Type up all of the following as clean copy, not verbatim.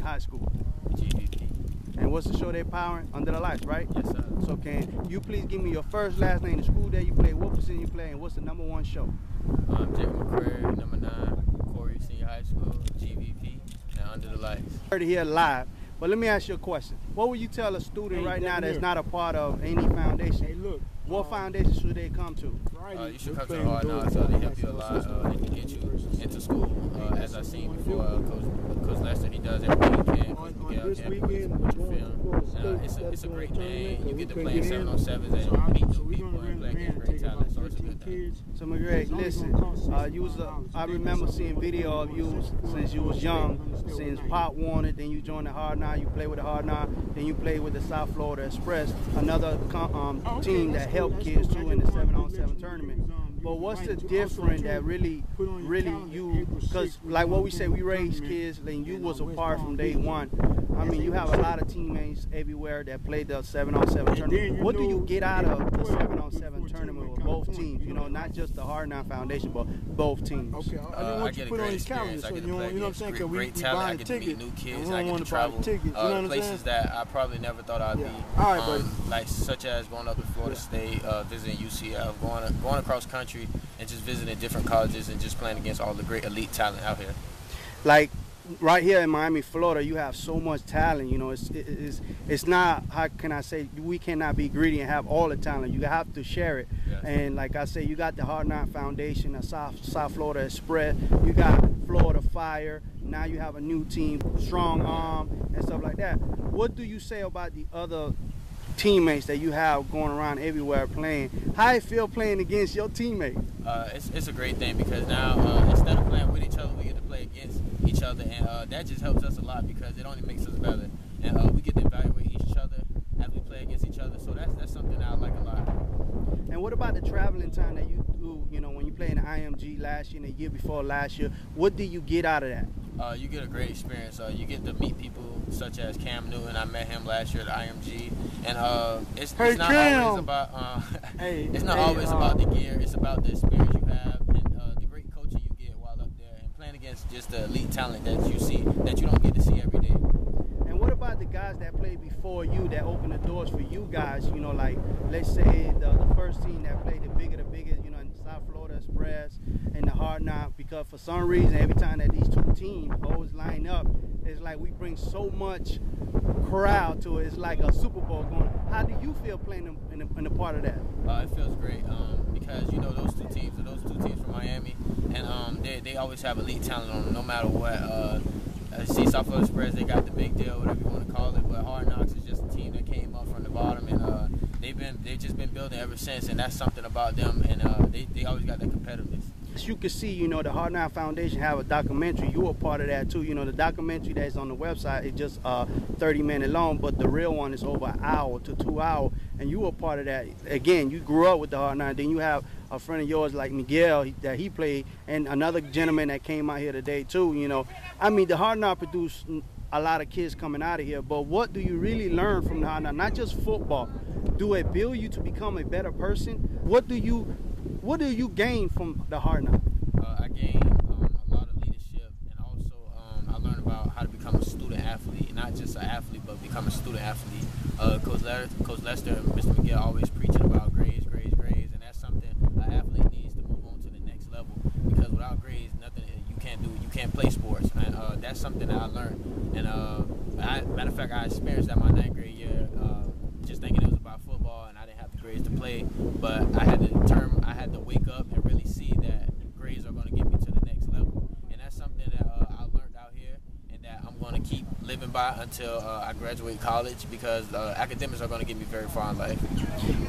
high school? GVP. And what's the show they're powering? Under the Lights, right? Yes, sir. So can you please give me your first, last name, the school that you play, what position you play, and what's the #1 show? Jacob McCrary, number 9, Corey Senior High School, GVP, and Under the Lights. Heard it here live, but let me ask you a question. What would you tell a student right now that's not a part of any foundation? Hey, look. What foundation should they come to? You should come to Hard Knocks. They help you a lot. They can get you into school. As I've seen before, Coach Lester, he does everything he can. Coach Miguel can put your film. It's a great thing. You get to play in 7-on-7s and meet new people and play against great talent. So it's a good thing. So McGregor, listen, I remember seeing video of you since you was young, since Pop wanted, then you joined the Hard Knocks, you play with the Hard Knocks, then you played with the South Florida Express, another team that helped kids too in the 7-on-7 tournament. But what's the difference that really you, because like what we say, we raised kids, and you was a part from day one. I mean, you have a lot of teammates everywhere that played the 7-on-7 tournament. What do you get out of the 7-on-7 tournament with both teams? You know, not just the Hard Knocks Foundation, but both teams. Okay, I didn't want you to put on your calendar, so you know what I'm saying? Because we talent. I buying get to meet new kids. I get to travel places that I probably never thought I'd be. All right, buddy. Like such as going up to Florida State, visiting UCF, going across country, and just visiting different colleges and just playing against all the great elite talent out here. Like right here in Miami, Florida, you have so much talent. You know, it's not, how can I say, we cannot be greedy and have all the talent. You have to share it. Yes. And like I say, you got the Hard Knocks Foundation, the South Florida Express, you got Florida Fire. Now you have a new team, Strong Arm, and stuff like that. What do you say about the other teammates that you have going around everywhere playing? How you feel playing against your teammates? It's a great thing because now instead of playing with each other, we get to play against each other, and that just helps us a lot because it only makes us better. And we get to evaluate each other as we play against each other. So that's something I like a lot. And what about the traveling time that you do? You know, when you play in the IMG last year and the year before last year, what do you get out of that? You get a great experience. You get to meet people such as Cam Newton. I met him last year at the IMG, and it's not always about it's not always about the gear. It's about the experience you have and the great coaching you get while up there and playing against just the elite talent that you see that you don't get to see every day. And what about the guys that played before you that opened the doors for you guys? You know, like let's say the first team that played the bigger, you know, in South Florida Express and the Hard Knocks, because for some reason every time that these two teams always line up, it's like we bring so much crowd to it. It's like a Super Bowl going. How do you feel playing in a part of that? It feels great because you know those two teams from Miami, and they always have elite talent on them no matter what. See South Florida Express, they got the big deal, whatever you want to call it, but Hard Knocks is just a team that came up from the bottom, and they've just been building ever since, and that's something about them, and they always got that competitiveness. As you can see, you know, the Hard Knocks Foundation have a documentary. You were part of that too. You know, the documentary that's on the website is just 30-minute long, but the real one is over an hour to 2 hours, and you were part of that. Again, you grew up with the Hard Knocks. Then you have a friend of yours like Miguel that he played, and another gentleman that came out here today too. You know, I mean, the Hard Knocks produced a lot of kids coming out of here, but what do you really learn from the Hard Knocks? Not just football. Do it build you to become a better person? What do you gain from the Hard Knocks? I gained a lot of leadership, and also I learned about how to become a student athlete, not just an athlete, but become a student athlete. Coach Lester and Mr. Miguel always preaching about grades, and that's something an athlete needs to move on to the next level. Because without grades, nothing you can't do. You can't play sports, and that's something that I learned. And matter of fact, I experienced that my 9th grade year, just thinking it was about football, and I didn't have the grades to play. But I had to wake up and really see that grades are going to get me to the next level, and that's something that I learned out here, and that I'm going to keep living by until I graduate college, because academics are going to get me very far in life.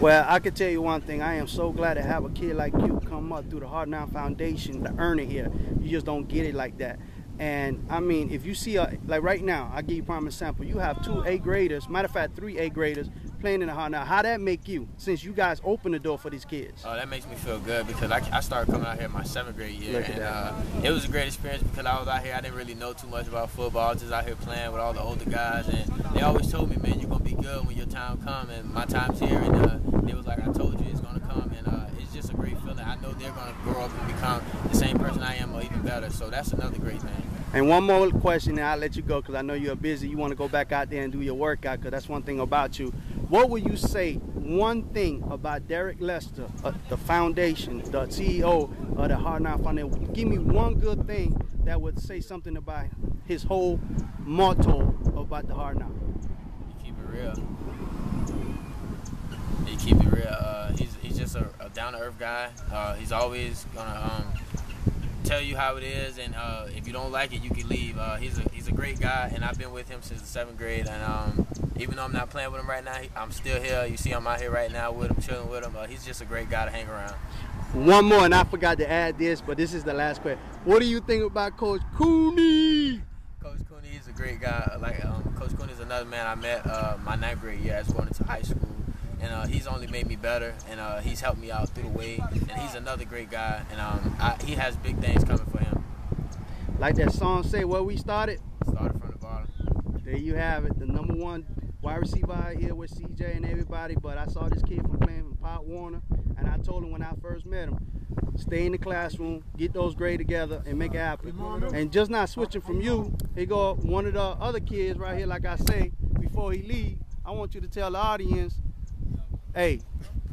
Well, I can tell you one thing. I am so glad to have a kid like you come up through the Hard Knocks Foundation to earn it here. You just don't get it like that. And I mean, if you see like right now, I'll give you a prime example. You have 2 8th graders, matter of fact 3 8th graders playing in the Hard Knocks. How that make you, since you guys open the door for these kids? That makes me feel good because I started coming out here in my 7th grade year, and it was a great experience because I was out here. I didn't really know too much about football. I was just out here playing with all the older guys, and they always told me, man, you're gonna be good when your time comes, and my time's here. And they was like, I told you it's gonna come, and it's just a great feeling. I know they're gonna grow up and become the same person I am or even better. So that's another great thing. And one more question, and I'll let you go because I know you're busy. You want to go back out there and do your workout because that's one thing about you. What would you say, one thing about Derek Lester, the foundation, the CEO of the Hard Knock Foundation? Give me one good thing that would say something about his whole motto about the Hard Knock. You keep it real. You keep it real. He's just a down-to-earth guy. He's always gonna tell you how it is, and if you don't like it, you can leave. He's a great guy, and I've been with him since the 7th grade. And even though I'm not playing with him right now, I'm still here. You see, I'm out here right now with him, chilling with him. He's just a great guy to hang around. One more, and I forgot to add this, but this is the last question. What do you think about Coach Cooney? Coach Cooney is a great guy. Coach Cooney is another man I met my 9th grade year as going into high school. And he's only made me better, and he's helped me out through the way. And he's another great guy, and he has big things coming for him. Like that song say, where we started? Started from the bottom. There you have it, the #1 wide receiver out here with CJ and everybody. But I saw this kid from playing with Pop Warner, and I told him when I first met him, stay in the classroom, get those grades together, and make it happen. And just not switching from you, he go one of the other kids right here, like I say, before he leave, I want you to tell the audience, hey,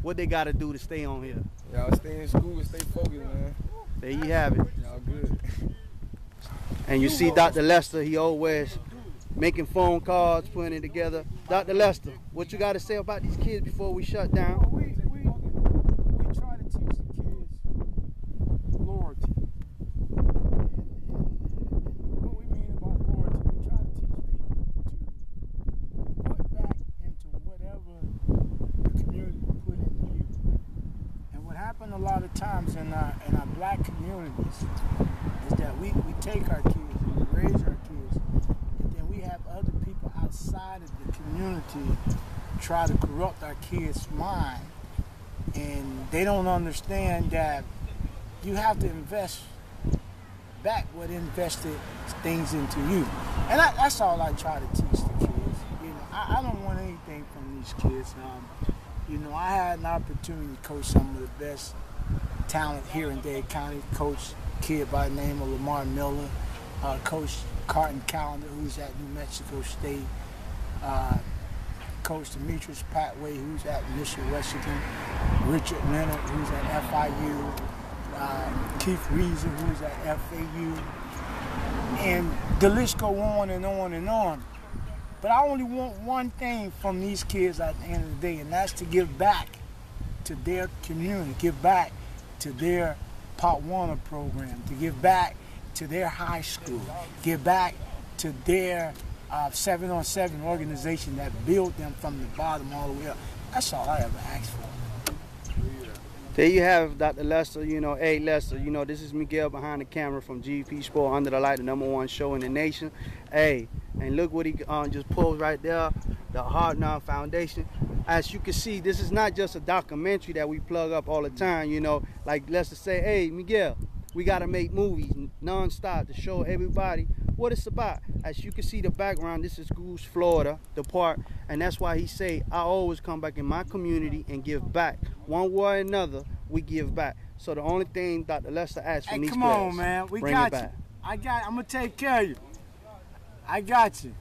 what they got to do to stay on here. Y'all stay in school and stay focused, man. There you have it. Y'all good. And you see Dr. Lester, he always making phone calls, putting it together. Dr. Lester, what you got to say about these kids before we shut down? We try to teach the kids loyalty. And what we mean about loyalty, we try to teach people to put back into whatever the community put into you. And what happened a lot of times in our black communities is that we take our kids and we raise our kids, and then we have other people outside of the community try to corrupt our kids' mind, and they don't understand that you have to invest back what invested things into you. And that's all I try to teach the kids. You know, I don't want anything from these kids. You know, I had an opportunity to coach some of the best talent here in Dade County. Coach a kid by the name of Lamar Miller, Coach Carton Callender, who's at New Mexico State, Coach Demetrius Patway, who's at Michigan, Richard Leonard, who's at FIU, Keith Reason, who's at FAU, and the list go on and on and on. But I only want one thing from these kids at the end of the day, and that's to give back to their community, give back to their Pop Warner program, to give back to their high school, give back to their 7-on-7 organization that built them from the bottom all the way up. That's all I ever asked for. There you have Dr. Lester, you know, hey Lester, you know, this is Miguel behind the camera from GP Sport, Under the Light, the #1 show in the nation. Hey, and look what he just pulled right there, the Hard Knock Foundation. As you can see, this is not just a documentary that we plug up all the time, you know, like Lester say, hey Miguel, we gotta make movies non-stop to show everybody what it's about. As you can see the background, this is Goose, Florida, the park, and that's why he say, I always come back in my community and give back. One way or another, we give back. So the only thing Dr. Lester asks from these players, come on, man, we got you. I'm gonna take care of you. I got you.